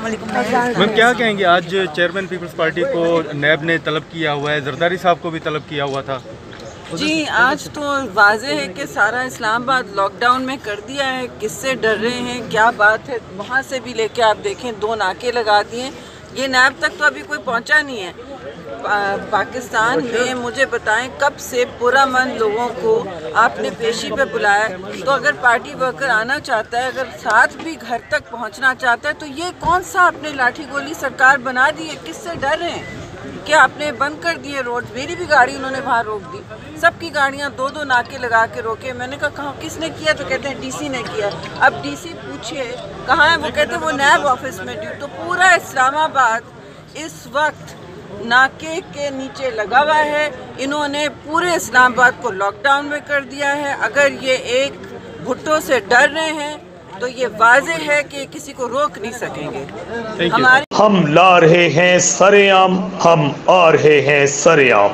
Ma'am क्या कहेंगे, आज चेयरमैन पीपल्स पार्टी को नैब ने तलब किया हुआ है, जरदारी साहब को भी तलब किया हुआ था। जी, आज तो वाज़े है कि सारा इस्लामाबाद लॉकडाउन में कर दिया है। किससे डर रहे हैं, क्या बात है, वहाँ से भी लेके आप देखें 2 नाके लगा दिए। ये नैब तक तो अभी कोई पहुँचा नहीं है। पाकिस्तान में मुझे बताएं कब से पुरअमन लोगों को आपने पेशी पे बुलाया। तो अगर पार्टी वर्कर आना चाहता है, अगर साथ भी घर तक पहुंचना चाहता है, तो ये कौन सा आपने लाठी गोली सरकार बना दी है? किससे डर रहे हैं? क्या आपने बंद कर दिए रोड? मेरी भी गाड़ी उन्होंने बाहर रोक दी। सबकी गाड़ियां 2-2 नाके लगा के रोके। मैंने कहा किसने किया? तो कहते हैं डीसी ने किया। अब डीसी पूछे कहाँ है, वो कहते हैं वो नैब ऑफिस में ड्यूटी। तो पूरा इस्लामाबाद इस वक्त नाके के नीचे लगा हुआ है। इन्होंने पूरे इस्लामाबाद को लॉकडाउन में कर दिया है। अगर ये एक भुट्टो से डर रहे हैं तो ये वाज़े है कि किसी को रोक नहीं सकेंगे। हम ला रहे हैं सरेआम, हम आ रहे हैं सरेआम।